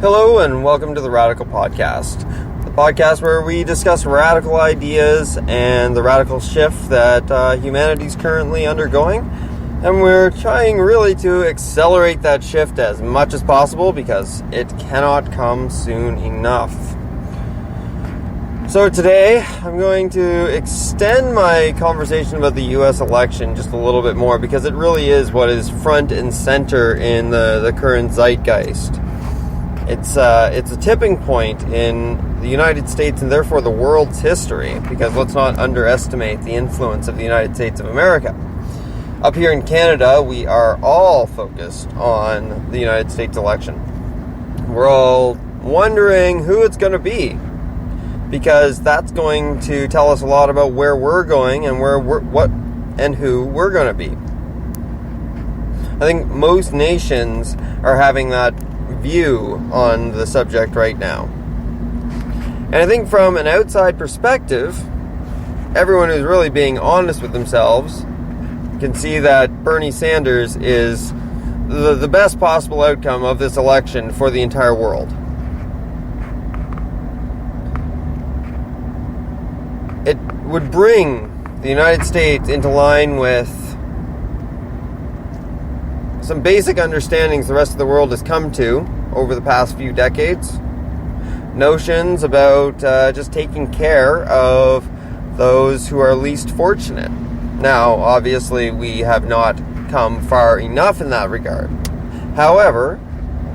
Hello and welcome to the Radical Podcast, the podcast where we discuss radical ideas and the radical shift that humanity is currently undergoing. And we're trying really to accelerate that shift as much as possible because it cannot come soon enough. So today, I'm going to extend my conversation about the U.S. election just a little bit more because it really is what is front and center in the current zeitgeist. It's a tipping point in the United States and therefore the world's history, because let's not underestimate the influence of the United States of America. Up here in Canada, we are all focused on the United States election. We're all wondering who it's going to be, because that's going to tell us a lot about where we're going and what and who we're going to be. I think most nations are having that view on the subject right now. And I think from an outside perspective, everyone who's really being honest with themselves can see that Bernie Sanders is the best possible outcome of this election for the entire world. It would bring the United States into line with some basic understandings the rest of the world has come to over the past few decades. Notions about just taking care of those who are least fortunate. Now, obviously, we have not come far enough in that regard. However,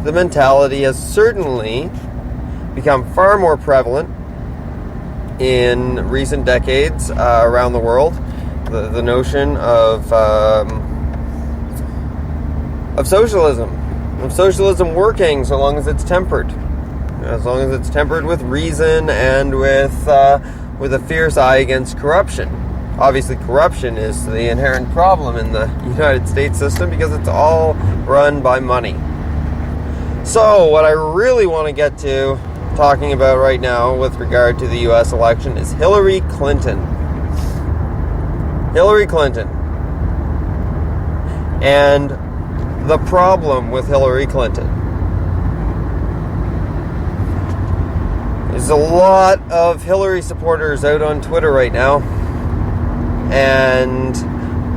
the mentality has certainly become far more prevalent in recent decades around the world. The notion of socialism working so long as it's tempered, with reason and with a fierce eye against corruption. Obviously, corruption is the inherent problem in the United States system because it's all run by money. So, what I really want to get to talking about right now with regard to the U.S. election is Hillary Clinton. Hillary Clinton. And the problem with Hillary Clinton. There's a lot of Hillary supporters out on Twitter right now, and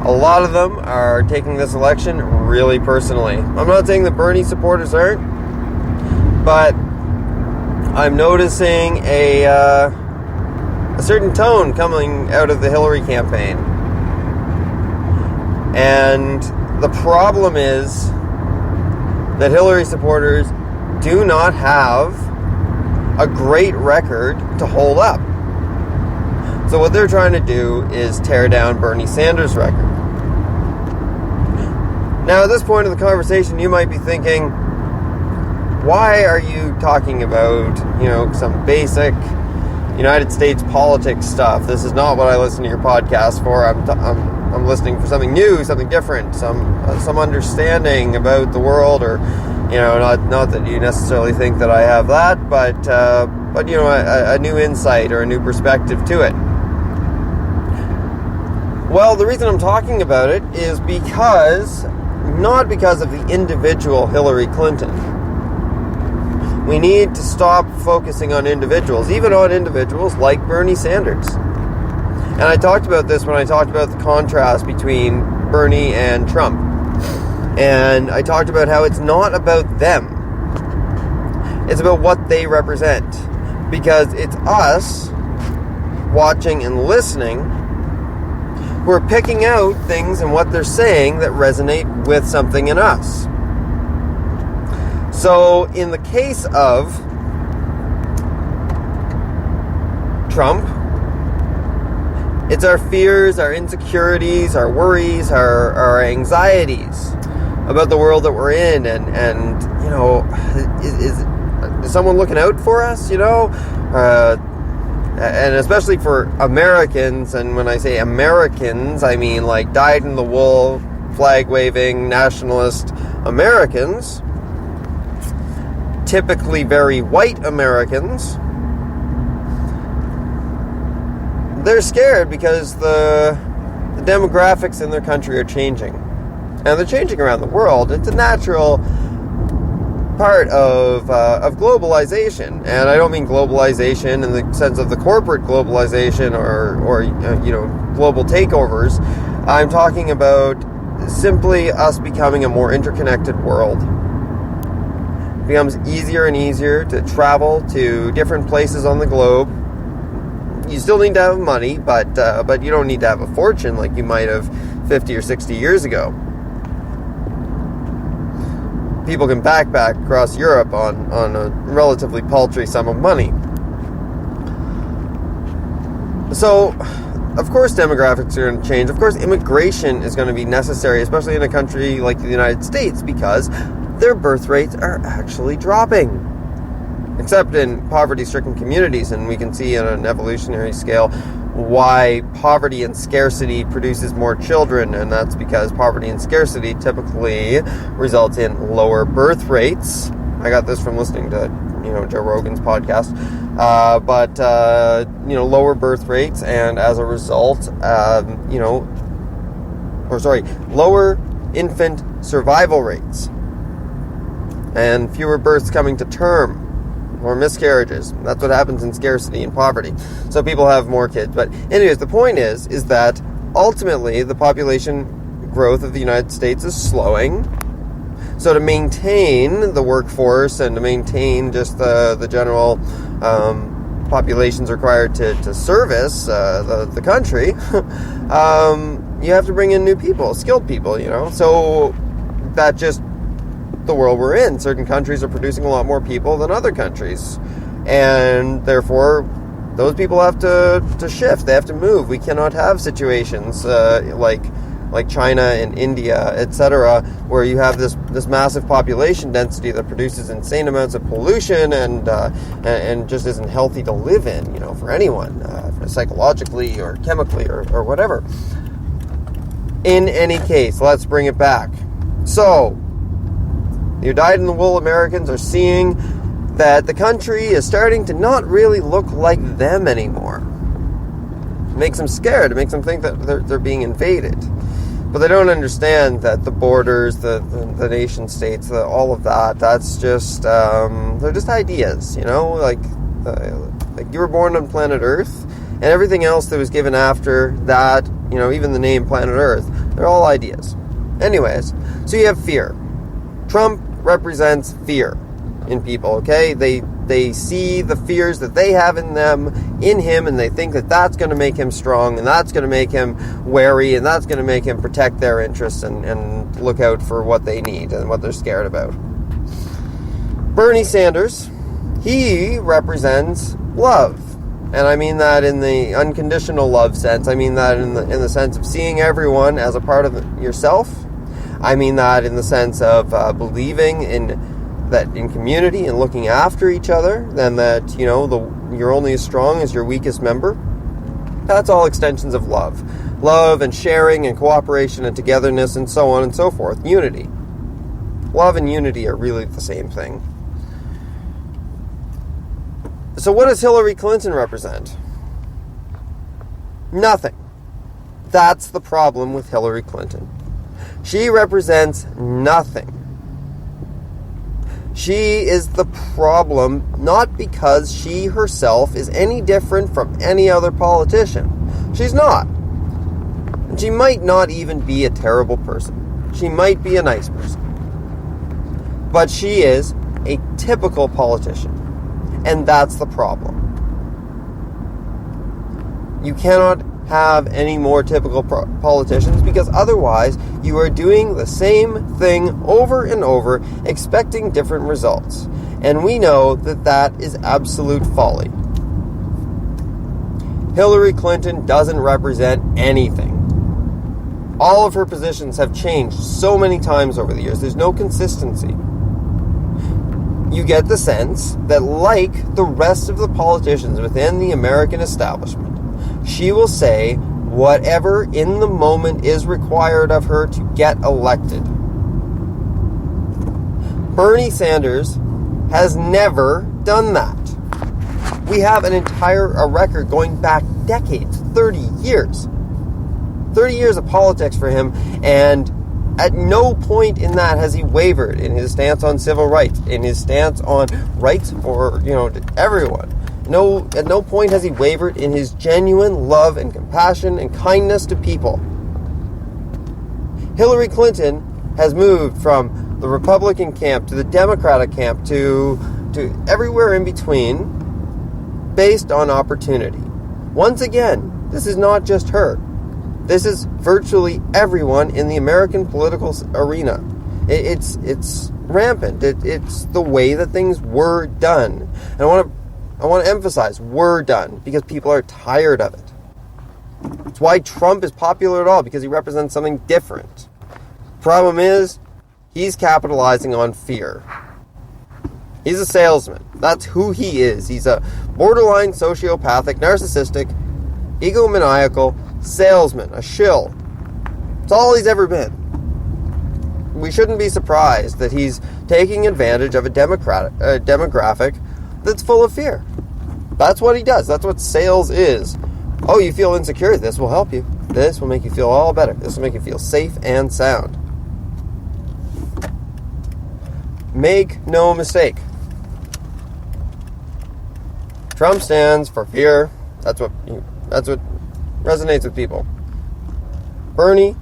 a lot of them are taking this election really personally. I'm not saying that Bernie supporters aren't, but I'm noticing a certain tone coming out of the Hillary campaign. And the problem is that Hillary supporters do not have a great record to hold up. So what they're trying to do is tear down Bernie Sanders' record. Now, at this point of the conversation, you might be thinking, why are you talking about, some basic United States politics stuff? This is not what I listen to your podcast for. I'm listening for something new, something different, some understanding about the world, or not that you necessarily think that I have that, but a new insight or a new perspective to it. Well, the reason I'm talking about it is not because of the individual Hillary Clinton. We need to stop focusing on individuals, even on individuals like Bernie Sanders. And I talked about this when I talked about the contrast between Bernie and Trump. And I talked about how it's not about them. It's about what they represent. Because it's us watching and listening who are picking out things and what they're saying that resonate with something in us. So, in the case of Trump, it's our fears, our insecurities, our worries, our anxieties about the world that we're in, and is someone looking out for us, and especially for Americans, and when I say Americans, I mean like dyed-in-the-wool, flag-waving, nationalist Americans, typically very white Americans. They're scared because the demographics in their country are changing. And they're changing around the world. It's a natural part of globalization. And I don't mean globalization in the sense of the corporate globalization or global takeovers. I'm talking about simply us becoming a more interconnected world. It becomes easier and easier to travel to different places on the globe. You still need to have money, but you don't need to have a fortune like you might have 50 or 60 years ago. People can backpack across Europe on a relatively paltry sum of money. So, of course demographics are going to change. Of course immigration is going to be necessary, especially in a country like the United States, because their birth rates are actually dropping. Except in poverty-stricken communities, and we can see on an evolutionary scale why poverty and scarcity produces more children, and that's because poverty and scarcity typically results in lower birth rates. I got this from listening to Joe Rogan's podcast, but lower birth rates, and as a result, lower infant survival rates, and fewer births coming to term. Or miscarriages. That's what happens in scarcity and poverty. So people have more kids. But anyways, the point is that ultimately the population growth of the United States is slowing. So to maintain the workforce and to maintain just the general populations required to service the country, you have to bring in new people, skilled people, So that just the world we're in. Certain countries are producing a lot more people than other countries, and therefore those people have to shift. They have to move. We cannot have situations like China and India, etc., where you have this massive population density that produces insane amounts of pollution and just isn't healthy to live in, for anyone, psychologically or chemically or whatever. In any case, let's bring it back. So your dyed-in-the-wool Americans are seeing that the country is starting to not really look like them anymore. It makes them scared. It makes them think that they're being invaded. But they don't understand that the borders, the nation states, all of that's just, they're just ideas, like you were born on planet Earth, and everything else that was given after that, even the name planet Earth, they're all ideas. Anyways, so you have fear. Trump represents fear in people, okay? They see the fears that they have in him, and they think that that's going to make him strong, and that's going to make him wary, and that's going to make him protect their interests and look out for what they need and what they're scared about. Bernie Sanders, he represents love. And I mean that in the unconditional love sense. I mean that in the sense of seeing everyone as a part of yourself. I mean that in the sense of believing in community and looking after each other, and that you're only as strong as your weakest member. That's all extensions of love and sharing and cooperation and togetherness and so on and so forth. Unity. Love and unity are really the same thing. So what does Hillary Clinton represent? Nothing. That's the problem with Hillary Clinton. She represents nothing. She is the problem, not because she herself is any different from any other politician. She's not. And she might not even be a terrible person. She might be a nice person. But she is a typical politician. And that's the problem. You cannot have any more typical politicians, because otherwise you are doing the same thing over and over, expecting different results. And we know that is absolute folly. Hillary Clinton doesn't represent anything. All of her positions have changed so many times over the years. There's no consistency. You get the sense that, like the rest of the politicians within the American establishment, she will say whatever in the moment is required of her to get elected. Bernie Sanders has never done that. We have an entire record going back decades, 30 years. 30 years of politics for him, and At no point in that has he wavered in his stance on civil rights, in his stance on rights for, everyone. At no point has he wavered in his genuine love and compassion and kindness to people. Hillary Clinton has moved from the Republican camp to the Democratic camp to everywhere in between based on opportunity. Once again, this is not just her. This is virtually everyone in the American political arena. It's rampant. It's the way that things were done. And I want to emphasize were done because people are tired of it. It's why Trump is popular at all, because he represents something different. Problem is, he's capitalizing on fear. He's a salesman. That's who he is. He's a borderline sociopathic, narcissistic, egomaniacal salesman, a shill. It's all he's ever been. We shouldn't be surprised that he's taking advantage of a demographic that's full of fear. That's what he does. That's what sales is. Oh, you feel insecure? This will help you. This will make you feel all better. This will make you feel safe and sound. Make no mistake. Trump stands for fear. That's what resonates with people. Bernie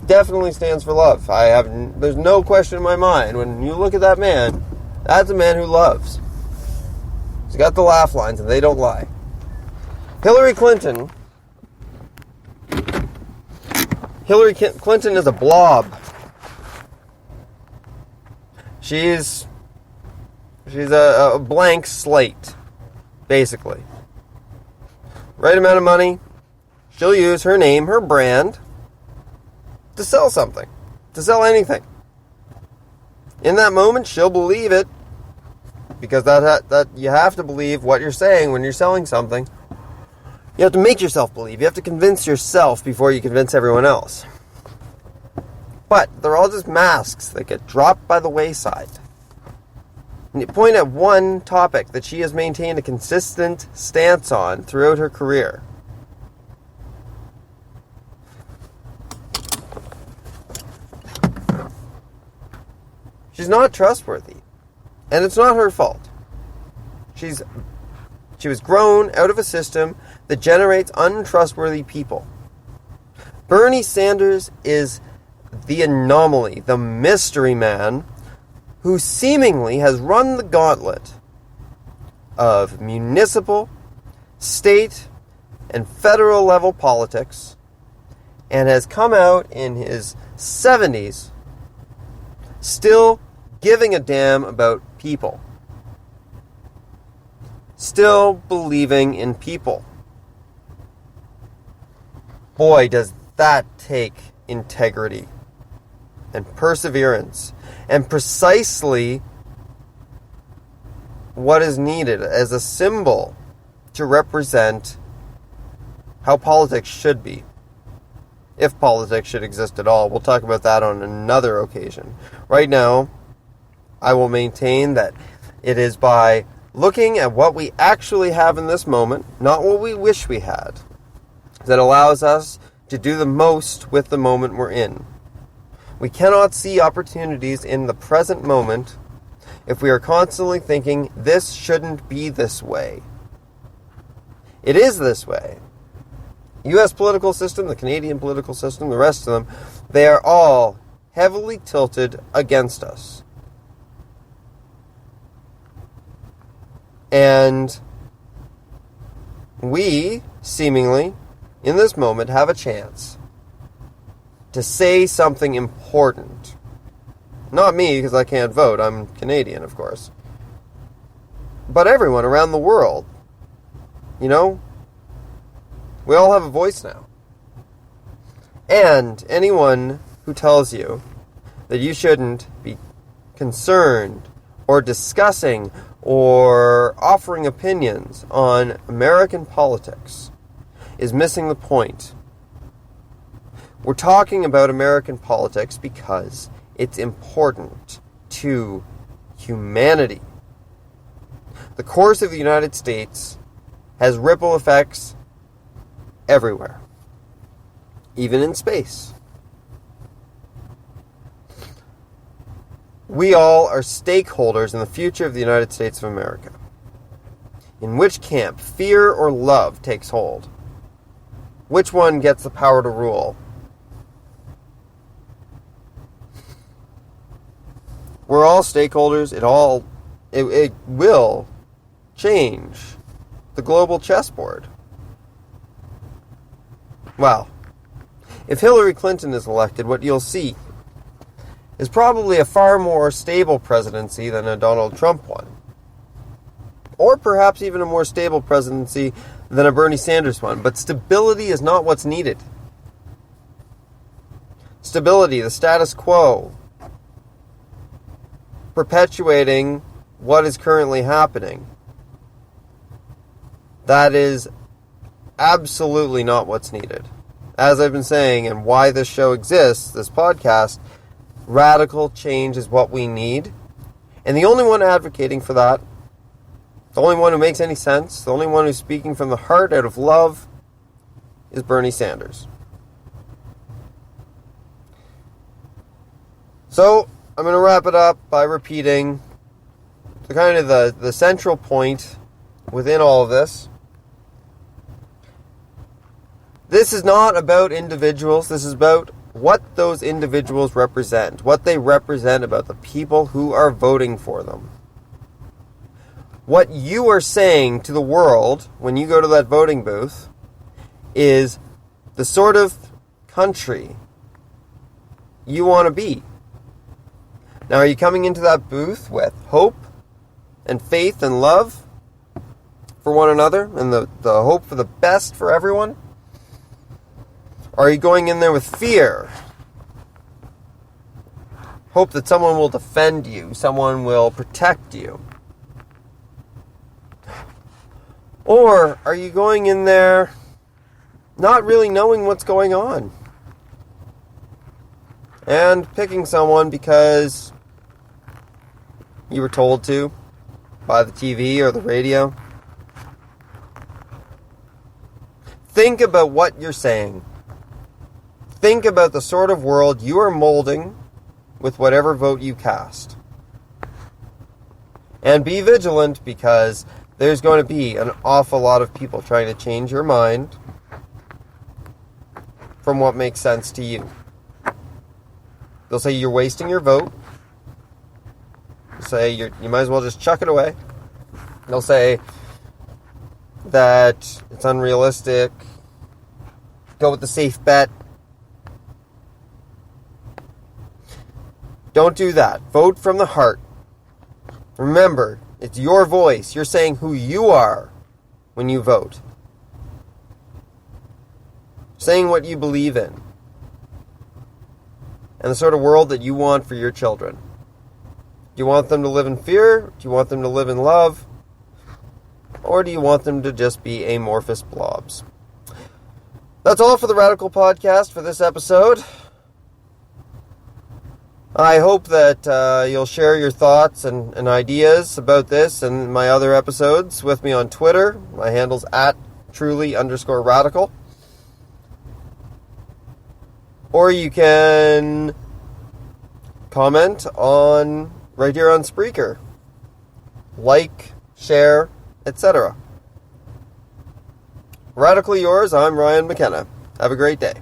definitely stands for love. There's no question in my mind. When you look at that man, that's a man who loves. He's got the laugh lines and they don't lie. Hillary Clinton is a blob. She's a blank slate, basically. Right amount of money, she'll use her name, her brand, to sell something, to sell anything. In that moment, she'll believe it, because that you have to believe what you're saying when you're selling something. You have to make yourself believe. You have to convince yourself before you convince everyone else. But they're all just masks that get dropped by the wayside. And you point at one topic that she has maintained a consistent stance on throughout her career. She's not trustworthy. And it's not her fault. She was grown out of a system that generates untrustworthy people. Bernie Sanders is the anomaly, the mystery man, who seemingly has run the gauntlet of municipal, state, and federal level politics, and has come out in his 70s still giving a damn about people. Still believing in people. Boy, does that take integrity and perseverance and precisely what is needed as a symbol to represent how politics should be. If politics should exist at all. We'll talk about that on another occasion. Right now, I will maintain that it is by looking at what we actually have in this moment, not what we wish we had, that allows us to do the most with the moment we're in. We cannot see opportunities in the present moment if we are constantly thinking, this shouldn't be this way. It is this way. U.S. political system, the Canadian political system, the rest of them, they are all heavily tilted against us. And we, seemingly, in this moment, have a chance to say something important. Not me, because I can't vote. I'm Canadian, of course. But everyone around the world. You know? We all have a voice now. And anyone who tells you that you shouldn't be concerned or discussing or offering opinions on American politics is missing the point. We're talking about American politics because it's important to humanity. The course of the United States has ripple effects everywhere, even in space. We all are stakeholders in the future of the United States of America. In which camp fear or love takes hold? Which one gets the power to rule? We're all stakeholders. It will change the global chessboard. Well, if Hillary Clinton is elected, what you'll see is probably a far more stable presidency than a Donald Trump one. Or perhaps even a more stable presidency than a Bernie Sanders one. But stability is not what's needed. Stability, the status quo, perpetuating what is currently happening. That is absolutely not what's needed. As I've been saying, and why this show exists, this podcast, radical change is what we need. And the only one advocating for that, the only one who makes any sense, the only one who's speaking from the heart out of love, is Bernie Sanders. So, I'm going to wrap it up by repeating the central point within all of this. This is not about individuals. This is about what those individuals represent, what they represent about the people who are voting for them. What you are saying to the world when you go to that voting booth is the sort of country you want to be. Now, are you coming into that booth with hope and faith and love for one another and the hope for the best for everyone? Or are you going in there with fear? Hope that someone will defend you, someone will protect you. Or are you going in there not really knowing what's going on and picking someone because you were told to by the TV or the radio? Think about what you're saying. Think about the sort of world you are molding with whatever vote you cast. And be vigilant, because there's going to be an awful lot of people trying to change your mind from what makes sense to you. They'll say you're wasting your vote. They'll say you might as well just chuck it away. They'll say that it's unrealistic. Go with the safe bet. Don't do that. Vote from the heart. Remember, it's your voice. You're saying who you are when you vote. Saying what you believe in. And the sort of world that you want for your children. Do you want them to live in fear? Do you want them to live in love? Or do you want them to just be amorphous blobs? That's all for the Radical Podcast for this episode. I hope that you'll share your thoughts and ideas about this and my other episodes with me on Twitter. My handle's @truly_radical. Or you can comment right here on Spreaker. Like, share, etc. Radically yours, I'm Ryan McKenna. Have a great day.